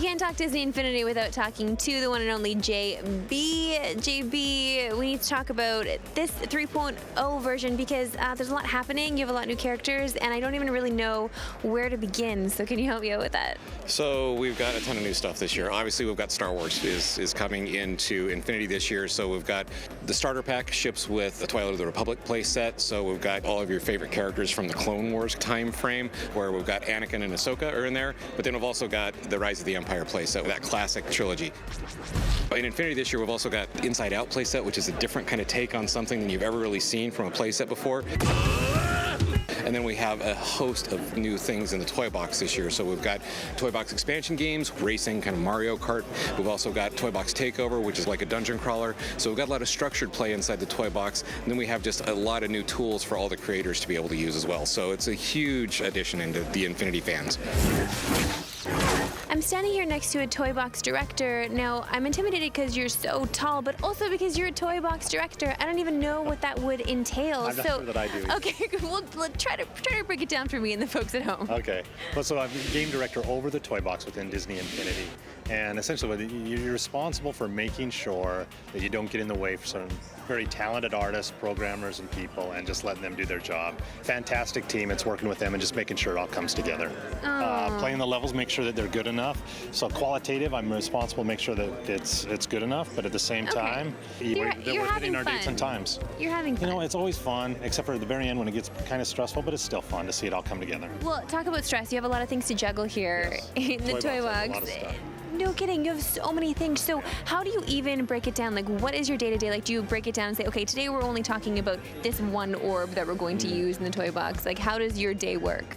can't talk Disney Infinity without talking to the one and only JB. JB, we need to talk about this 3.0 version because there's a lot happening. You have a lot of new characters, and I don't even really know where to begin. So can you help me out with that? So we've got a ton of new stuff this year. Obviously, we've got Star Wars is coming into Infinity this year. So we've got the starter pack ships with the Twilight of the Republic playset. So we've got all of your favorite characters from the Clone Wars time frame, where we've got Anakin and Ahsoka are in there. But then we've also got the Rise of the Empire playset, that classic trilogy. In Infinity this year, we've also got Inside Out playset, which is a different kind of take on something than you've ever really seen from a playset before. And then we have a host of new things in the toy box this year. So we've got toy box expansion games, racing, kind of Mario Kart. We've also got Toy Box Takeover, which is like a dungeon crawler. So we've got a lot of structured play inside the toy box. And then we have just a lot of new tools for all the creators to be able to use as well. So it's a huge addition into the Infinity fans. I'm standing here next to a toy box director. Now, I'm intimidated because you're so tall, but also because you're a toy box director. I don't even know what that would entail. I'm not sure that I do. Okay, well, try to break it down for me and the folks at home. Okay. Well, so I'm game director over the toy box within Disney Infinity. And essentially, you're responsible for making sure that you don't get in the way for some very talented artists, programmers, and people, and just letting them do their job. Fantastic team. It's working with them and just making sure it all comes together. Playing the levels, make sure that they're good enough. So qualitative, I'm responsible to make sure that it's good enough, but at the same time, we're hitting our dates and times. You're having fun. You know, it's always fun, except for at the very end when it gets kind of stressful, but it's still fun to see it all come together. Well, talk about stress. You have a lot of things to juggle here in the toy box. A lot of stuff. No kidding, you have so many things. So how do you even break it down? Like, what is your day-to-day? Like, do you break it down and say, okay, today we're only talking about this one orb that we're going to use in the toy box? Like, how does your day work?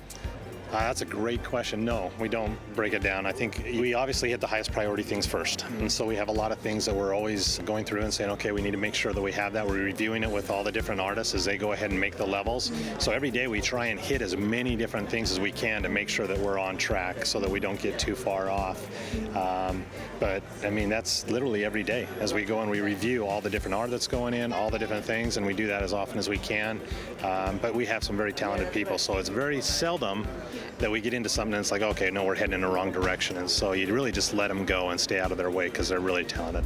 That's a great question. No, we don't break it down. I think we obviously hit the highest priority things first. And so we have a lot of things that we're always going through and saying, okay, we need to make sure that we have that. We're reviewing it with all the different artists as they go ahead and make the levels. So every day we try and hit as many different things as we can to make sure that we're on track so that we don't get too far off. But I mean, that's literally every day as we go and we review all the different art that's going in, all the different things, and we do that as often as we can. But we have some very talented people, so it's very seldom that we get into something and it's like, okay, no, we're heading in the wrong direction. And so you really just let them go and stay out of their way because they're really talented.